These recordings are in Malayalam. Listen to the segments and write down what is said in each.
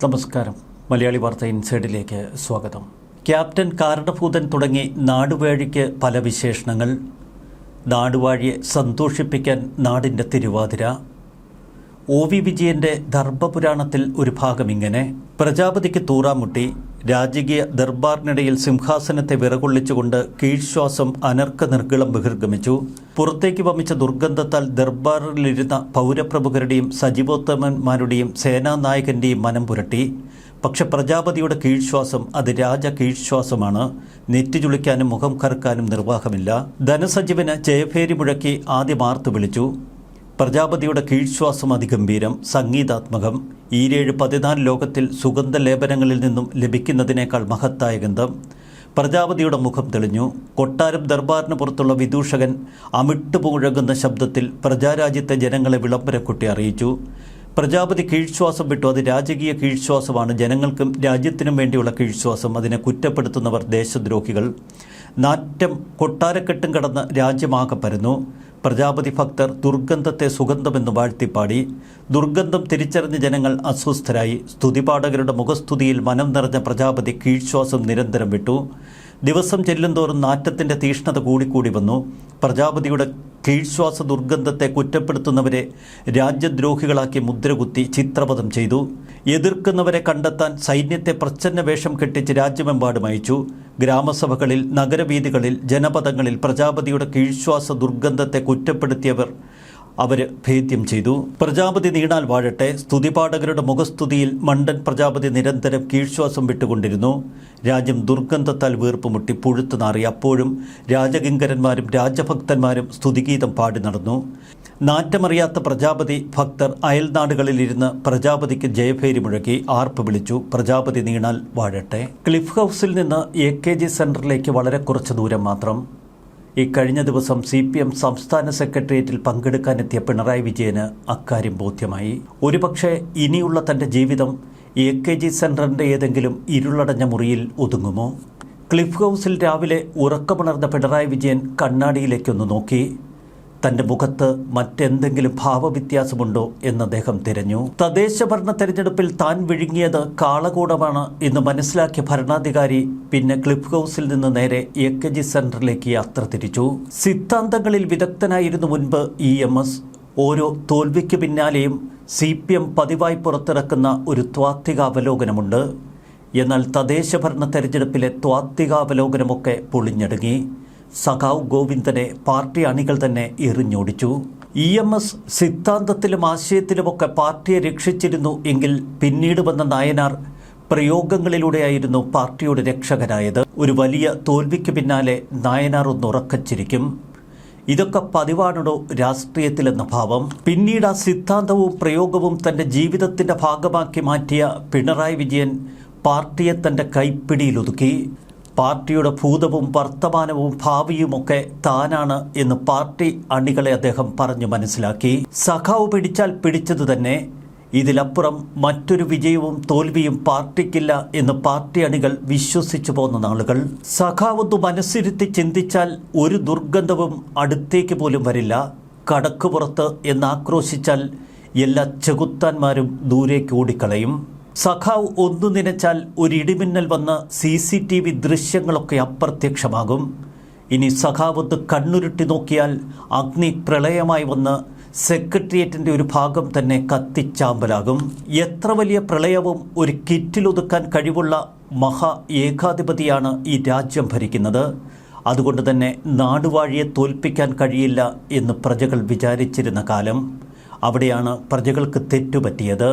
നമസ്കാരം. മലയാളി വാർത്ത ഇൻസൈഡിലേക്ക് സ്വാഗതം. ക്യാപ്റ്റൻ കാരണഭൂതൻ തുടങ്ങി നാടുവാഴിക്ക് പല വിശേഷണങ്ങൾ. നാടുവാഴിയെ സന്തോഷിപ്പിക്കാൻ നാടിൻ്റെ തിരുവാതിര. OV വിജയൻ്റെ ദർഭപുരാണത്തിൽ ഒരു ഭാഗം ഇങ്ങനെ: പ്രജാപതിക്ക് തൂറാമുട്ടി. രാജകീയ ദർബാറിനിടയിൽ സിംഹാസനത്തെ വിറകൊള്ളിച്ചുകൊണ്ട് കീഴ്ശ്വാസം അനർക്ക നിർഗളം ബഹിർഗമിച്ചു. പുറത്തേക്ക് വമിച്ച ദുർഗന്ധത്താൽ ദർബാറിലിരുന്ന പൗരപ്രമുഖരുടെയും സജീവോത്തമന്മാരുടെയും സേനാനായകൻ്റെയും മനം പുരട്ടി. പക്ഷെ പ്രജാപതിയുടെ കീഴ്ശ്വാസം അത് രാജ കീഴ്ശ്വാസമാണ്. നെറ്റിചുളിക്കാനും മുഖം കറുക്കാനും നിർവാഹമില്ല. ധനസജീവന് ജയഭേരി മുഴക്കി ആദ്യം ആർത്തു വിളിച്ചു. പ്രജാപതിയുടെ കീഴ്ശ്വാസം അതിഗംഭീരം, സംഗീതാത്മകം. 14 ലോകത്തിൽ സുഗന്ധലേപനങ്ങളിൽ നിന്നും ലഭിക്കുന്നതിനേക്കാൾ മഹത്തായ ഗന്ധം. പ്രജാപതിയുടെ മുഖം തെളിഞ്ഞു. കൊട്ടാരം ദർബാറിന് പുറത്തുള്ള വിദൂഷകൻ അമിട്ടുപുഴകുന്ന ശബ്ദത്തിൽ പ്രജാരാജ്യത്തെ ജനങ്ങളെ വിളംബരക്കുട്ടി അറിയിച്ചു. പ്രജാപതി കീഴ്ശ്വാസം വിട്ടു. അത് രാജകീയ കീഴ്ശ്വാസമാണ്. ജനങ്ങൾക്കും രാജ്യത്തിനും വേണ്ടിയുള്ള കീഴ്ശ്വാസം. അതിനെ കുറ്റപ്പെടുത്തുന്നവർ ദേശദ്രോഹികൾ. നാറ്റം കൊട്ടാരക്കെട്ടും കടന്ന് രാജ്യമാകെ പരന്നു. പ്രജാപതി ഭക്തർ ദുർഗന്ധത്തെ സുഗന്ധമെന്ന് വാഴ്ത്തിപ്പാടി. ദുർഗന്ധം തിരിച്ചറിഞ്ഞ ജനങ്ങൾ അസ്വസ്ഥരായി. സ്തുതിപാഠകരുടെ മുഖസ്തുതിയിൽ മനം നിറഞ്ഞ പ്രജാപതി കീഴ്ശ്വാസം നിരന്തരം വിട്ടു. ദിവസം ചെല്ലുന്തോറും നാറ്റത്തിൻ്റെ തീഷ്ണത കൂടിക്കൂടി വന്നു. പ്രജാപതിയുടെ കീഴ്ശ്വാസ ദുർഗന്ധത്തെ കുറ്റപ്പെടുത്തുന്നവരെ രാജ്യദ്രോഹികളാക്കി മുദ്രകുത്തി ചിത്രപഥം ചെയ്തു. എതിർക്കുന്നവരെ കണ്ടെത്താൻ സൈന്യത്തെ പ്രച്ഛന്ന വേഷം കെട്ടിച്ച് രാജ്യമെമ്പാടും അയച്ചു. ഗ്രാമസഭകളിൽ, നഗരവീഥികളിൽ, ജനപദങ്ങളിൽ പ്രജാപതിയുടെ കീഴ്ശ്വാസ ദുർഗന്ധത്തെ കുറ്റപ്പെടുത്തിയവർ ഭേദ്യം ചെയ്തു. പ്രജാപതി നീണാൽ വാഴട്ടെ. സ്തുതിപാഠകരുടെ മുഖസ്തുതിയിൽ മണ്ടൻ പ്രജാപതി നിരന്തരം കീഴ്ശ്വാസം വിട്ടുകൊണ്ടിരുന്നു. രാജ്യം ദുർഗന്ധത്താൽ വീർപ്പുമുട്ടി പുഴുത്തു നാറി. അപ്പോഴും രാജകിങ്കരന്മാരും രാജഭക്തന്മാരും സ്തുതിഗീതം പാടി നടന്നു. നാറ്റമറിയാത്ത പ്രജാപതി ഭക്തർ അയൽനാടുകളിലിരുന്ന് പ്രജാപതിക്ക് ജയഭേരി മുഴക്കി ആർപ്പ് വിളിച്ചു. പ്രജാപതി നീണാൽ വാഴട്ടെ. ക്ലിഫ് ഹൗസിൽ നിന്ന് AKG സെന്ററിലേക്ക് വളരെ കുറച്ച് ദൂരം മാത്രം. കഴിഞ്ഞ ദിവസം CPM സംസ്ഥാന സെക്രട്ടേറിയറ്റിൽ പങ്കെടുക്കാനെത്തിയ പിണറായി വിജയന് അക്കാര്യം ബോധ്യമായി. ഒരുപക്ഷെ ഇനിയുള്ള തൻ്റെ ജീവിതം AKG സെന്ററിൻ്റെ ഏതെങ്കിലും ഇരുളടഞ്ഞ മുറിയിൽ ഒതുങ്ങുമോ? ക്ലിഫ് ഹൗസിൽ രാവിലെ ഉറക്കമുണർന്ന പിണറായി വിജയൻ കണ്ണാടിയിലേക്കൊന്ന് നോക്കി. തൻ്റെ മുഖത്ത് മറ്റെന്തെങ്കിലും ഭാവവ്യത്യാസമുണ്ടോ എന്ന് അദ്ദേഹം തിരഞ്ഞു. തദ്ദേശഭരണ തെരഞ്ഞെടുപ്പിൽ താൻ വിഴുങ്ങിയത് കാളകൂടമാണ് എന്ന് മനസ്സിലാക്കിയ ഭരണാധികാരി പിന്നെ ക്ലിഫ് ഹൗസിൽ നിന്ന് നേരെ AKG സെന്ററിലേക്ക് യാത്ര തിരിച്ചു. സിദ്ധാന്തങ്ങളിൽ വിദഗ്ധനായിരുന്നു മുൻപ് EMS. ഓരോ തോൽവിക്ക് പിന്നാലെയും CPM പതിവായി പുറത്തിറക്കുന്ന ഒരു ത്വാത്വികാവലോകനമുണ്ട്. എന്നാൽ തദ്ദേശഭരണ തെരഞ്ഞെടുപ്പിലെ ത്വാത്വികാവലോകനമൊക്കെ പൊളിഞ്ഞടുങ്ങി. സഖാവ് ഗോവിന്ദനെ പാർട്ടി അണികൾ തന്നെ എറിഞ്ഞോടിച്ചു. EMS സിദ്ധാന്തത്തിലും ആശയത്തിലുമൊക്കെ പാർട്ടിയെ രക്ഷിച്ചിരുന്നു എങ്കിൽ പിന്നീട് വന്ന നായനാർ പ്രയോഗങ്ങളിലൂടെയായിരുന്നു പാർട്ടിയുടെ രക്ഷകനായത്. ഒരു വലിയ തോൽവിക്ക് പിന്നാലെ നായനാർ ഒന്ന് ഉറക്കച്ചിരിക്കും. ഇതൊക്കെ പതിവാണോ രാഷ്ട്രീയത്തിലെന്ന ഭാവം? പിന്നീട് ആ സിദ്ധാന്തവും പ്രയോഗവും തൻ്റെ ജീവിതത്തിൻ്റെ ഭാഗമാക്കി മാറ്റിയ പിണറായി വിജയൻ പാർട്ടിയെ തൻ്റെ കൈപ്പിടിയിലൊതുക്കി. പാർട്ടിയുടെ ഭൂതവും വർത്തമാനവും ഭാവിയുമൊക്കെ താനാണ് എന്ന് പാർട്ടി അണികളെ അദ്ദേഹം പറഞ്ഞു മനസ്സിലാക്കി. സഖാവ് പിടിച്ചാൽ പിടിച്ചത് തന്നെ. ഇതിലപ്പുറം മറ്റൊരു വിജയവും തോൽവിയും പാർട്ടിക്കില്ല എന്ന് പാർട്ടി അണികൾ വിശ്വസിച്ചു പോന്ന നാളുകൾ. സഖാവൊന്നു മനസ്സിരുത്തി ചിന്തിച്ചാൽ ഒരു ദുർഗന്ധവും അടുത്തേക്ക് പോലും വരില്ല. കടക്കുപുറത്ത് എന്നാക്രോശിച്ചാൽ എല്ലാ ചെകുത്താന്മാരും ദൂരേക്ക് ഓടിക്കളയും. സഖാവ് ഒന്നു നനച്ചാൽ ഒരു ഇടിമിന്നൽ വന്ന് CCTV ദൃശ്യങ്ങളൊക്കെ അപ്രത്യക്ഷമാകും. ഇനി സഖാവത്ത് കണ്ണുരുട്ടി നോക്കിയാൽ അഗ്നി പ്രളയമായി വന്ന് സെക്രട്ടേറിയറ്റിൻ്റെ ഒരു ഭാഗം തന്നെ കത്തിച്ചാമ്പലാകും. എത്ര വലിയ പ്രളയവും ഒരു കിറ്റിലൊതുക്കാൻ കഴിവുള്ള മഹാ ഏകാധിപതിയാണ് ഈ രാജ്യം ഭരിക്കുന്നത്. അതുകൊണ്ട് തന്നെ നാടുവാഴിയെ തോൽപ്പിക്കാൻ കഴിയില്ല എന്ന് പ്രജകൾ വിചാരിച്ചിരുന്ന കാലം. അവിടെയാണ് പ്രജകൾക്ക് തെറ്റുപറ്റിയത്.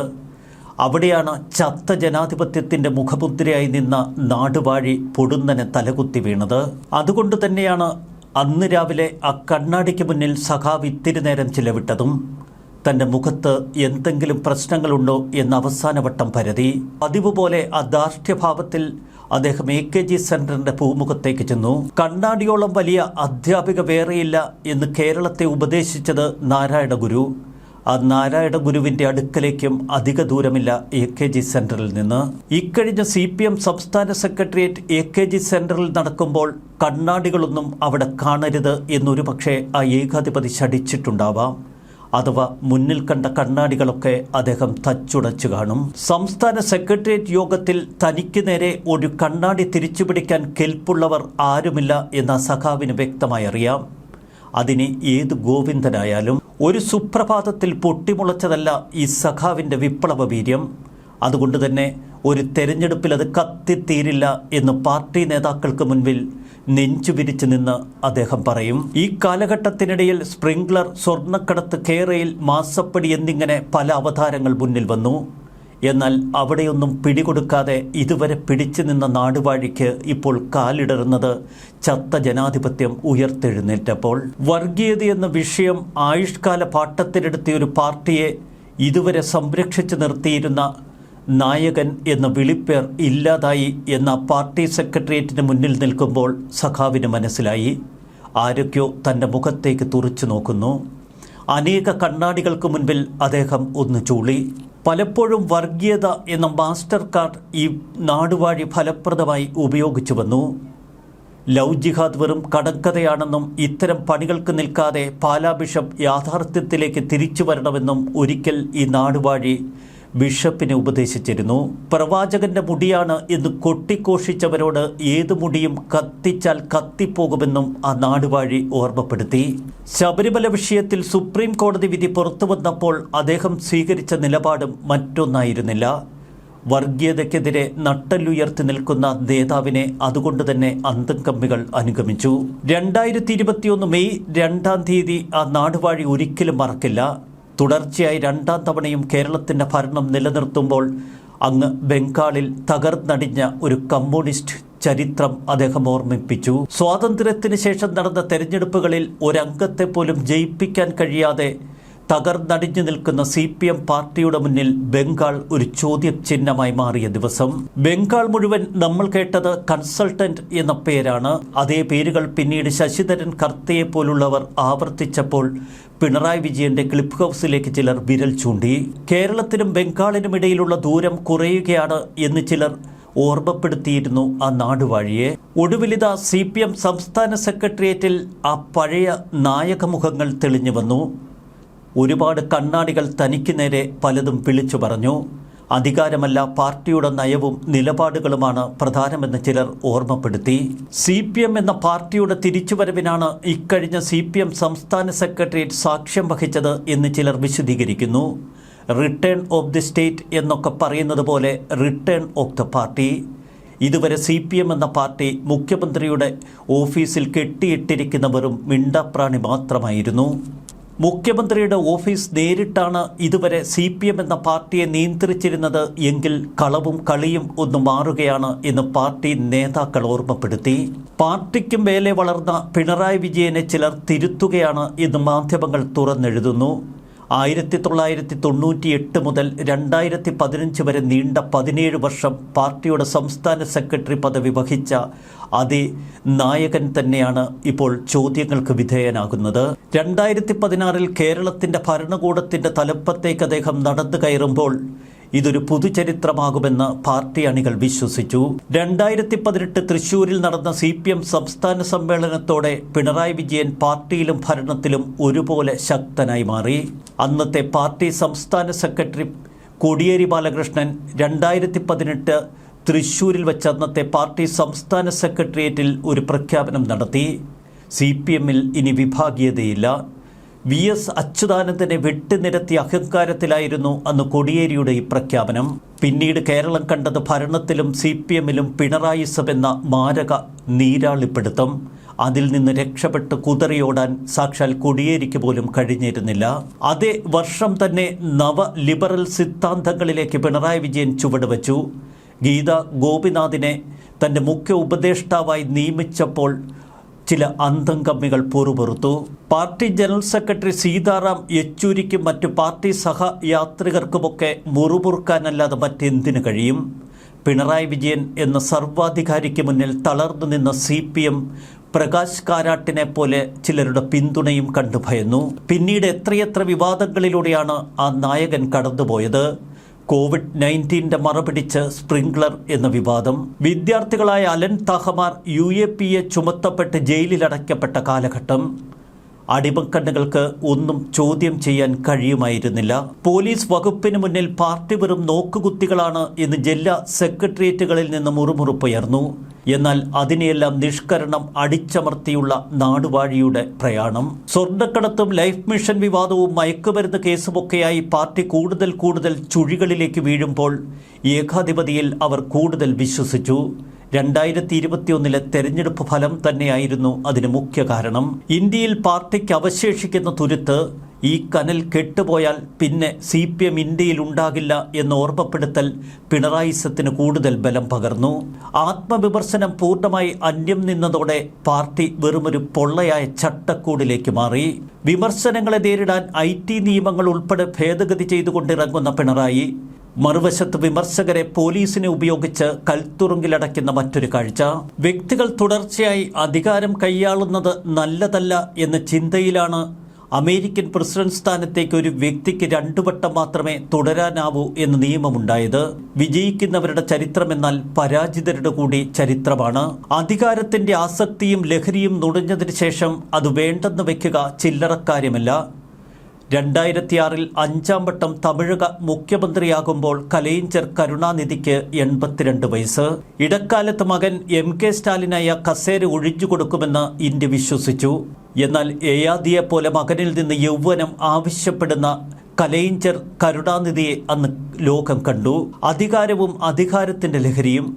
അവിടെയാണ് ചത്ത ജനാധിപത്യത്തിൻ്റെ മുഖമുദ്രയായി നിന്ന നാടുവാഴി പൊടുന്നനെ തലകുത്തി വീണത്. അതുകൊണ്ട് തന്നെയാണ് അന്ന് രാവിലെ ആ കണ്ണാടിക്ക് മുന്നിൽ സഖാവ് ഇത്തിരി നേരം ചിലവിട്ടതും. തൻ്റെ മുഖത്ത് എന്തെങ്കിലും പ്രശ്നങ്ങളുണ്ടോ എന്ന് അവസാനവട്ടം പരതി. പതിവ് പോലെ ആ ധാർഷ്ട്യഭാവത്തിൽ അദ്ദേഹം AKG സെന്ററിൻ്റെ പൂമുഖത്തേക്ക് ചെന്നു. കണ്ണാടിയോളം വലിയ അധ്യാപിക വേറെയില്ല എന്ന് കേരളത്തെ ഉപദേശിച്ചത് നാരായണ ഗുരു. ആ നാരായണ ഗുരുവിൻ്റെ അടുക്കലേക്കും അധിക ദൂരമില്ല AKG സെന്ററിൽ നിന്ന്. ഇക്കഴിഞ്ഞ CPM സംസ്ഥാന സെക്രട്ടേറിയറ്റ് AKG സെന്ററിൽ നടക്കുമ്പോൾ കണ്ണാടികളൊന്നും അവിടെ കാണരുത് എന്നൊരു പക്ഷേ ആ ഏകാധിപതി ശഠിച്ചിട്ടുണ്ടാവാം. അഥവാ മുന്നിൽ കണ്ട കണ്ണാടികളൊക്കെ അദ്ദേഹം തച്ചുടച്ചു കാണും. സംസ്ഥാന സെക്രട്ടേറിയറ്റ് യോഗത്തിൽ തനിക്ക് നേരെ ഒരു കണ്ണാടി തിരിച്ചുപിടിക്കാൻ കെൽപ്പുള്ളവർ ആരുമില്ല എന്ന സഖാവിന് വ്യക്തമായി അറിയാം. അതിന് ഏത് ഗോവിന്ദനായാലും ഒരു സുപ്രഭാതത്തിൽ പൊട്ടിമുളച്ചതല്ല ഈ സഖാവിൻ്റെ വിപ്ലവ വീര്യം. അതുകൊണ്ട് തന്നെ ഒരു തെരഞ്ഞെടുപ്പിൽ അത് കത്തിത്തീരില്ല എന്ന് പാർട്ടി നേതാക്കൾക്ക് മുൻപിൽ നെഞ്ചുവിരിച്ചു നിന്ന് അദ്ദേഹം പറയും. ഈ കാലഘട്ടത്തിനിടയിൽ സ്പ്രിംഗ്ലർ, സ്വർണ്ണക്കടത്ത്, കേരയിൽ, മാസപ്പടി എന്നിങ്ങനെ പല അവതാരങ്ങൾ മുന്നിൽ വന്നു. എന്നാൽ അവിടെയൊന്നും പിടികൊടുക്കാതെ ഇതുവരെ പിടിച്ചു നിന്ന നാടുവാഴിക്ക് ഇപ്പോൾ കാലിടറുന്നത് ചത്ത ജനാധിപത്യം ഉയർത്തെഴുന്നേറ്റപ്പോൾ. വർഗീയതയെന്ന വിഷയം ആയുഷ്കാല പാട്ടത്തിനെടുത്തിയ ഒരു പാർട്ടിയെ ഇതുവരെ സംരക്ഷിച്ചു നിർത്തിയിരുന്ന നായകൻ എന്ന വിളിപ്പേർ ഇല്ലാതായി എന്ന പാർട്ടി സെക്രട്ടേറിയറ്റിന് മുന്നിൽ നിൽക്കുമ്പോൾ സഖാവിന് മനസ്സിലായി ആരൊക്കെയോ തൻ്റെ മുഖത്തേക്ക് തുറച്ചു നോക്കുന്നു. അനേക കണ്ണാടികൾക്ക് മുൻപിൽ അദ്ദേഹം ഒന്ന് ചൂളി. പലപ്പോഴും വർഗീയത എന്ന മാസ്റ്റർ കാർഡ് ഈ നാടുവാഴി ഫലപ്രദമായി ഉപയോഗിച്ചു വന്നു. ലവ് ജിഹാദ് വെറും കടങ്കഥയാണെന്നും ഇത്തരം പണികൾക്ക് നിൽക്കാതെ പാലാ ബിഷപ്പ് യാഥാർത്ഥ്യത്തിലേക്ക് തിരിച്ചു വരണമെന്നും ഒരിക്കൽ ഈ നാടുവാഴി ബിഷപ്പിനെ ഉപദേശിച്ചിരുന്നു. പ്രവാചകന്റെ മുടിയാണ് എന്ന് കൊട്ടിഘോഷിച്ചവരോട് ഏത് മുടിയും കത്തിച്ചാൽ കത്തിപ്പോകുമെന്നും ആ നാടുവാഴി ഓർമ്മപ്പെടുത്തി. ശബരിമല വിഷയത്തിൽ സുപ്രീം കോടതി വിധി പുറത്തു വന്നപ്പോൾ അദ്ദേഹം സ്വീകരിച്ച നിലപാടും മറ്റൊന്നായിരുന്നില്ല. വർഗീയതയ്ക്കെതിരെ നട്ടെല്ലുയർത്തി നിൽക്കുന്ന നേതാവിനെ അതുകൊണ്ട് തന്നെ അന്തംകമ്മികൾ അനുഗമിച്ചു. 2021 മെയ് 2 ആ നാടുവാഴി ഒരിക്കലും മറക്കില്ല. തുടർച്ചയായി 2ാം തവണയും കേരളത്തിൻ്റെ ഭരണം നിലനിർത്തുമ്പോൾ അങ്ങ് ബംഗാളിൽ തകർന്നടിഞ്ഞ ഒരു കമ്മ്യൂണിസ്റ്റ് ചരിത്രം അദ്ദേഹം ഓർമ്മിപ്പിച്ചു. സ്വാതന്ത്ര്യത്തിന് ശേഷം നടന്ന തെരഞ്ഞെടുപ്പുകളിൽ ഒരംഗത്തെ പോലും ജയിപ്പിക്കാൻ കഴിയാതെ തകർന്നടിഞ്ഞു നിൽക്കുന്ന CPM പാർട്ടിയുടെ മുന്നിൽ ബംഗാൾ ഒരു ചോദ്യചിഹ്നമായി മാറിയ ദിവസം. ബംഗാൾ മുഴുവൻ നമ്മൾ കേട്ടത് കൺസൾട്ടന്റ് എന്ന പേരാണ്. അതേ പേരുകൾ പിന്നീട് ശശിധരൻ കർത്തയെ പോലുള്ളവർ ആവർത്തിച്ചപ്പോൾ പിണറായി വിജയന്റെ ക്ലിപ്പ് ഹൗസിലേക്ക് ചിലർ വിരൽ ചൂണ്ടി. കേരളത്തിനും ബംഗാളിനുമിടയിലുള്ള ദൂരം കുറയുകയാണ് എന്ന് ചിലർ ഓർമ്മപ്പെടുത്തിയിരുന്നു ആ നാടുവാഴിയെ. ഒടുവിലിത CPM സംസ്ഥാന സെക്രട്ടേറിയറ്റിൽ ആ പഴയ നായകമുഖങ്ങൾ തെളിഞ്ഞു വന്നു. ഒരുപാട് കണ്ണാടികൾ തനിക്ക് നേരെ പലതും വിളിച്ചു പറഞ്ഞു. അധികാരമല്ല, പാർട്ടിയുടെ നയവും നിലപാടുകളുമാണ് പ്രധാനമെന്ന് ചിലർ ഓർമ്മപ്പെടുത്തി. CPM എന്ന പാർട്ടിയുടെ തിരിച്ചുവരവിനാണ് ഇക്കഴിഞ്ഞ CPM സംസ്ഥാന സെക്രട്ടേറിയറ്റ് സാക്ഷ്യം വഹിച്ചത് എന്ന് ചിലർ വിശദീകരിക്കുന്നു. റിട്ടേൺ ഓഫ് ദി സ്റ്റേറ്റ് എന്നൊക്കെ പറയുന്നത് പോലെ റിട്ടേൺ ഓഫ് ദ പാർട്ടി. ഇതുവരെ CPM എന്ന പാർട്ടി മുഖ്യമന്ത്രിയുടെ ഓഫീസിൽ കെട്ടിയിട്ടിരിക്കുന്ന വെറും മിണ്ടാപ്രാണി മാത്രമായിരുന്നു. മുഖ്യമന്ത്രിയുടെ ഓഫീസ് നേരിട്ടാണ് ഇതുവരെ CPM എന്ന പാർട്ടിയെ നിയന്ത്രിച്ചിരുന്നത് എങ്കിൽ കളവും കളിയും ഒന്ന് മാറുകയാണ് എന്ന് പാർട്ടി നേതാക്കൾ ഓർമ്മപ്പെടുത്തി. പാർട്ടിക്കും മേലെ വളർന്ന പിണറായി വിജയനെ ചിലർ തിരുത്തുകയാണ് എന്ന് മാധ്യമങ്ങൾ തുറന്നെഴുതുന്നു. 1998 മുതൽ 2015 വരെ നീണ്ട 17 വർഷം പാർട്ടിയുടെ സംസ്ഥാന സെക്രട്ടറി പദവി വഹിച്ച അതേ നായകൻ തന്നെയാണ് ഇപ്പോൾ ചോദ്യങ്ങൾക്ക് വിധേയനാകുന്നത്. 2016 കേരളത്തിൻ്റെ ഭരണകൂടത്തിൻ്റെ തലപ്പത്തേക്ക് അദ്ദേഹം നടന്നു കയറുമ്പോൾ ഇതൊരു പുതുചരിത്രമാകുമെന്ന് പാർട്ടി അണികൾ വിശ്വസിച്ചു. 2018 തൃശ്ശൂരിൽ നടന്ന CPM സംസ്ഥാന സമ്മേളനത്തോടെ പിണറായി വിജയൻ പാർട്ടിയിലും ഭരണത്തിലും ഒരുപോലെ ശക്തനായി മാറി. അന്നത്തെ പാർട്ടി സംസ്ഥാന സെക്രട്ടറി കോടിയേരി ബാലകൃഷ്ണൻ 2018 തൃശ്ശൂരിൽ വെച്ച് അന്നത്തെ പാർട്ടി സംസ്ഥാന സെക്രട്ടേറിയറ്റിൽ ഒരു പ്രഖ്യാപനം നടത്തി. CPMൽ ഇനി വിഭാഗീയതയില്ല. VS അച്യുതാനന്ദനെ വെട്ടിനിരത്തിയ അഹങ്കാരത്തിലായിരുന്നു അന്ന് കോടിയേരിയുടെ ഈ പ്രഖ്യാപനം. പിന്നീട് കേരളം കണ്ടത് ഭരണത്തിലും CPMലും പിണറായിസം എന്ന മാരക നീരാളിപ്പിടുത്തം. അതിൽ നിന്ന് രക്ഷപ്പെട്ട് കുതറിയോടാൻ സാക്ഷാൽ കോടിയേരിക്ക് പോലും കഴിഞ്ഞിരുന്നില്ല. അതേ വർഷം തന്നെ നവ ലിബറൽ സിദ്ധാന്തങ്ങളിലേക്ക് പിണറായി വിജയൻ ചുവടുവച്ചു. ഗീത ഗോപിനാഥിനെ തൻ്റെ മുഖ്യ ഉപദേഷ്ടാവായി നിയമിച്ചപ്പോൾ ചില അന്തംകമ്മികൾ പൊറുപൊറുത്തു. പാർട്ടി ജനറൽ സെക്രട്ടറി സീതാറാം യെച്ചൂരിക്കും മറ്റു പാർട്ടി സഹയാത്രികർക്കുമൊക്കെ മുറുമുറുക്കാനല്ലാതെ മറ്റെന്തിനു കഴിയും? പിണറായി വിജയൻ എന്ന സർവാധികാരിക്ക് മുന്നിൽ തളർന്നു നിന്ന CPM പ്രകാശ് കാരാട്ടിനെ പോലെ ചിലരുടെ പിന്തുണയും കണ്ടു ഭയന്നു. പിന്നീട് എത്രയെത്ര വിവാദങ്ങളിലൂടെയാണ് ആ നായകൻ കടന്നുപോയത്. COVID-19 മറപിടിച്ച് സ്പ്രിംഗ്ലർ എന്ന വിവാദം, വിദ്യാർത്ഥികളായ അലൻ താഹമാർ UAPA ചുമത്തപ്പെട്ട് ജയിലിലടയ്ക്കപ്പെട്ട കാലഘട്ടം, അടിമക്കണ്ണുകൾക്ക് ഒന്നും ചോദ്യം ചെയ്യാൻ കഴിയുമായിരുന്നില്ല. പോലീസ് വകുപ്പിന് മുന്നിൽ പാർട്ടി വെറും നോക്കുകുത്തികളാണ് എന്ന് ജില്ലാ സെക്രട്ടേറിയറ്റുകളിൽ നിന്ന് മുറുമുറുപ്പുയർന്നു. എന്നാൽ അതിനെയെല്ലാം നിഷ്കരണം അടിച്ചമർത്തിയുള്ള നാടുവാഴിയുടെ പ്രയാണം. സ്വർണ്ണക്കടത്തും ലൈഫ് മിഷൻ വിവാദവും മയക്കുമരുന്ന് കേസുമൊക്കെയായി പാർട്ടി കൂടുതൽ ചുഴികളിലേക്ക് വീഴുമ്പോൾ ഏകാധിപതിയിൽ അവർ കൂടുതൽ വിശ്വസിച്ചു. 2021 തെരഞ്ഞെടുപ്പ് ഫലം തന്നെയായിരുന്നു അതിന് മുഖ്യ കാരണം. ഇന്ത്യയിൽ പാർട്ടിക്ക് അവശേഷിക്കുന്ന തുരുത്ത് ഈ കനൽ കെട്ടുപോയാൽ പിന്നെ CPM ഇന്ത്യയിൽ ഉണ്ടാകില്ല എന്ന് ഓർമ്മപ്പെടുത്തൽ പിണറായിസത്തിന് കൂടുതൽ ബലം പകർന്നു. ആത്മവിമർശനം പൂർണ്ണമായി അന്യം നിന്നതോടെ പാർട്ടി വെറുമൊരു പൊള്ളയായ ചട്ടക്കൂടിലേക്ക് മാറി. വിമർശനങ്ങളെ നേരിടാൻ IT നിയമങ്ങൾ ഉൾപ്പെടെ ഭേദഗതി ചെയ്തുകൊണ്ടിറങ്ങുന്ന പിണറായി മറുവശത്ത് വിമർശകരെ പോലീസിനെ ഉപയോഗിച്ച് കൽത്തുറുങ്കിലടയ്ക്കുന്ന മറ്റൊരു കാഴ്ച. വ്യക്തികൾ തുടർച്ചയായി അധികാരം കൈയാളുന്നത് നല്ലതല്ല എന്ന ചിന്തയിലാണ് അമേരിക്കൻ പ്രസിഡന്റ് സ്ഥാനത്തേക്ക് ഒരു വ്യക്തിക്ക് 2 വട്ടം മാത്രമേ തുടരാനാവൂ എന്ന നിയമമുണ്ടായത്. വിജയിക്കുന്നവരുടെ ചരിത്രമെന്നാൽ പരാജിതരുടെ കൂടി ചരിത്രമാണ്. അധികാരത്തിന്റെ ആസക്തിയും ലഹരിയും നുഴഞ്ഞതിന് ശേഷം അത് വേണ്ടെന്ന് വെക്കുക ചില്ലറക്കാര്യമല്ല. 2006 5-ാം വട്ടം തമിഴക മുഖ്യമന്ത്രിയാകുമ്പോൾ കലൈഞ്ചർ കരുണാനിധിക്ക് 82 വയസ്സ്. ഇടക്കാലത്ത് മകൻ MK സ്റ്റാലിനായ കസേര ഒഴിഞ്ഞുകൊടുക്കുമെന്ന് ഇന്ത്യ വിശ്വസിച്ചു. എന്നാൽ യയാതിയെ പോലെ മകനിൽ നിന്ന് യൗവനം ആവശ്യപ്പെടുന്ന കലൈഞ്ചർ കരുണാനിധിയെ അന്ന് ലോകം കണ്ടു. അധികാരവും അധികാരത്തിന്റെ ലഹരിയും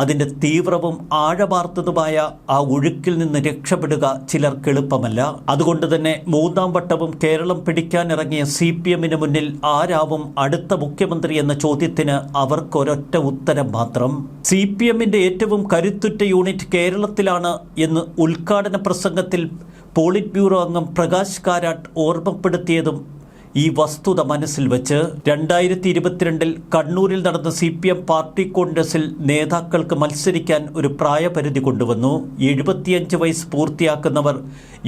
അതിൻ്റെ തീവ്രവും ആഴമാർത്തതുമായ ആ ഒഴുക്കിൽ നിന്ന് രക്ഷപ്പെടുക ചിലർക്ക് എളുപ്പമല്ല. അതുകൊണ്ട് തന്നെ 3-ാം വട്ടവും കേരളം പിടിക്കാനിറങ്ങിയ CPMന് മുന്നിൽ ആരാവും അടുത്ത മുഖ്യമന്ത്രി എന്ന ചോദ്യത്തിന് അവർക്കൊരൊറ്റ ഉത്തരം മാത്രം. CPMന്റെ ഏറ്റവും കരുത്തുറ്റ യൂണിറ്റ് കേരളത്തിലാണ് എന്ന് ഉദ്ഘാടന പ്രസംഗത്തിൽ പോളിറ്റ് ബ്യൂറോ അംഗം പ്രകാശ് കാരാട്ട് ഓർമ്മപ്പെടുത്തിയതും ഈ വസ്തുത മനസ്സിൽ വെച്ച് 2022 കണ്ണൂരിൽ നടന്ന CPM പാർട്ടി കോൺഗ്രസിൽ നേതാക്കൾക്ക് മത്സരിക്കാൻ ഒരു പ്രായപരിധി കൊണ്ടുവന്നു. 75 വയസ്സ് പൂർത്തിയാക്കുന്നവർ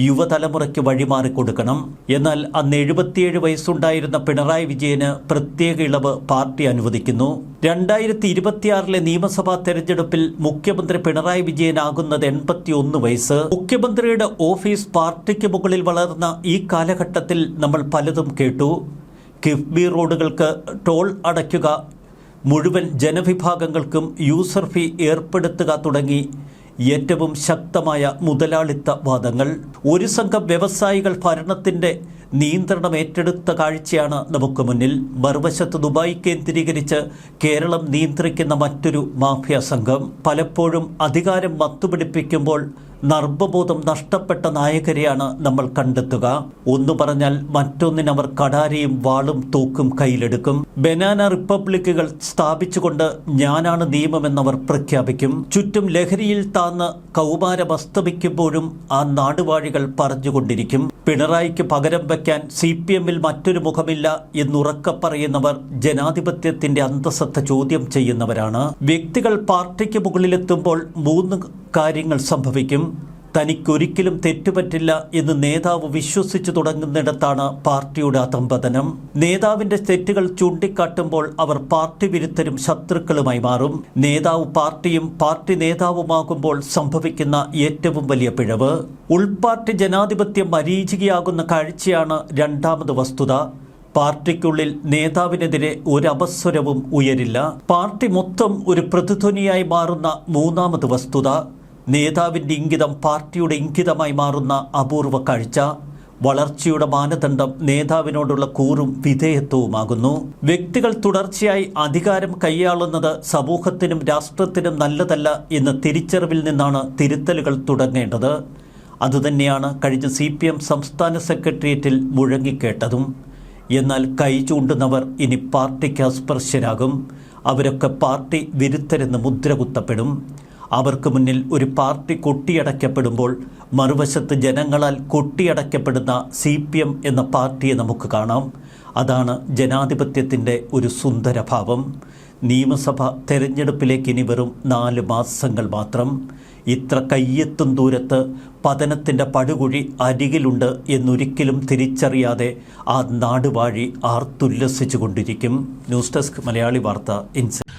യുവതലമുറയ്ക്ക് വഴിമാറി കൊടുക്കണം. എന്നാൽ അന്ന് 77 വയസ്സുണ്ടായിരുന്ന പിണറായി വിജയന് പ്രത്യേക ഇളവ് പാർട്ടി അനുവദിക്കുന്നു. 2026 നിയമസഭാ തെരഞ്ഞെടുപ്പിൽ മുഖ്യമന്ത്രി പിണറായി വിജയനാകുന്നത് 81 വയസ്സ്. മുഖ്യമന്ത്രിയുടെ ഓഫീസ് പാർട്ടിക്ക് മുകളിൽ വളർന്ന ഈ കാലഘട്ടത്തിൽ നമ്മൾ പലതും കേട്ടു. കിഫ്ബി റോഡുകൾക്ക് ടോൾ അടയ്ക്കുക, മുഴുവൻ ജനവിഭാഗങ്ങൾക്കും യൂസർ ഫീ ഏർപ്പെടുത്തുക തുടങ്ങി ഏറ്റവും ശക്തമായ മുതലാളിത്ത വാദങ്ങൾ. ഒരു സംഘം വ്യവസായികൾ ഭരണത്തിന്റെ നിയന്ത്രണം ഏറ്റെടുത്ത കാഴ്ചയാണ് നമുക്ക് മുന്നിൽ. മറുവശത്ത് ദുബായ് കേന്ദ്രീകരിച്ച് കേരളം നിയന്ത്രിക്കുന്ന മറ്റൊരു മാഫിയ സംഘം. പലപ്പോഴും അധികാരം മത്തുപിടിപ്പിക്കുമ്പോൾ നർമ്മബോധം നഷ്ടപ്പെട്ട നായകരെയാണ് നമ്മൾ കണ്ടെത്തുക. ഒന്നു പറഞ്ഞാൽ മറ്റൊന്നിനവർ കടാരയും വാളും തൂക്കും കയ്യിലെടുക്കും. ബനാന റിപ്പബ്ലിക്കുകൾ സ്ഥാപിച്ചുകൊണ്ട് ഞാനാണ് നിയമമെന്നവർ പ്രഖ്യാപിക്കും. ചുറ്റും ലഹരിയിൽ താന്ന് കൗമാരം അസ്തമിക്കുമ്പോഴും ആ നാടുവാഴികൾ പറഞ്ഞുകൊണ്ടിരിക്കും. പിണറായിക്ക് പകരം വയ്ക്കാൻ CPMൽ മറ്റൊരു മുഖമില്ല എന്നുറക്കെ പറയുന്നവർ ജനാധിപത്യത്തിന്റെ അന്തസത്ത ചോദ്യം ചെയ്യുന്നവരാണ്. വ്യക്തികൾ പാർട്ടിക്ക് മുകളിലെത്തുമ്പോൾ 3 കാര്യങ്ങൾ സംഭവിക്കും. തനിക്കൊരിക്കലും തെറ്റുപറ്റില്ല എന്ന് നേതാവ് വിശ്വസിച്ചു തുടങ്ങുന്നിടത്താണ് പാർട്ടിയുടെ അധംപതനം. നേതാവിന്റെ തെറ്റുകൾ ചൂണ്ടിക്കാട്ടുമ്പോൾ അവർ പാർട്ടി വിരുദ്ധരും ശത്രുക്കളുമായി മാറും. നേതാവ് പാർട്ടിയും പാർട്ടി നേതാവുമാകുമ്പോൾ സംഭവിക്കുന്ന ഏറ്റവും വലിയ പിഴവ് ഉൾപാർട്ടി ജനാധിപത്യം മരീചികയാകുന്ന കാഴ്ചയാണ് 2ാമത് വസ്തുത. പാർട്ടിക്കുള്ളിൽ നേതാവിനെതിരെ ഒരപസ്വരവും ഉയരില്ല. പാർട്ടി മൊത്തം ഒരു പ്രതിധ്വനിയായി മാറുന്ന 3ാമത് വസ്തുത. നേതാവിൻ്റെ ഇംഗിതം പാർട്ടിയുടെ ഇംഗിതമായി മാറുന്ന അപൂർവ കാഴ്ച. വളർച്ചയുടെ മാനദണ്ഡം നേതാവിനോടുള്ള കൂറും വിധേയത്വവുമാകുന്നു. വ്യക്തികൾ തുടർച്ചയായി അധികാരം കൈയാളുന്നത് സമൂഹത്തിനും രാഷ്ട്രത്തിനും നല്ലതല്ല എന്ന തിരിച്ചറിവിൽ നിന്നാണ് തിരുത്തലുകൾ തുടങ്ങേണ്ടത്. അതുതന്നെയാണ് കഴിഞ്ഞ CPM സംസ്ഥാന സെക്രട്ടേറിയറ്റിൽ മുഴങ്ങിക്കേട്ടതും. എന്നാൽ കൈ ചൂണ്ടുന്നവർ ഇനി പാർട്ടിക്ക് അസ്പർശ്യരാകും. അവരൊക്കെ പാർട്ടി വിരുദ്ധരെന്ന് മുദ്ര കുത്തപ്പെടും. അവർക്ക് മുന്നിൽ ഒരു പാർട്ടി കൊട്ടിയടയ്ക്കപ്പെടുമ്പോൾ മറുവശത്ത് ജനങ്ങളാൽ കൊട്ടിയടയ്ക്കപ്പെടുന്ന CPM എന്ന പാർട്ടിയെ നമുക്ക് കാണാം. അതാണ് ജനാധിപത്യത്തിൻ്റെ ഒരു സുന്ദരഭാവം. നിയമസഭ തെരഞ്ഞെടുപ്പിലേക്ക് ഇനി വെറും 4 മാസങ്ങൾ മാത്രം. ഇത്ര കയ്യെത്തും ദൂരത്ത് പതനത്തിൻ്റെ പടുകുഴി അരികിലുണ്ട് എന്നൊരിക്കലും തിരിച്ചറിയാതെ ആ നാടുവാഴി ആർത്തുല്ലസിച്ചു കൊണ്ടിരിക്കും. ന്യൂസ് ഡെസ്ക് മലയാളി വാർത്ത ഇൻസൈറ്റ്.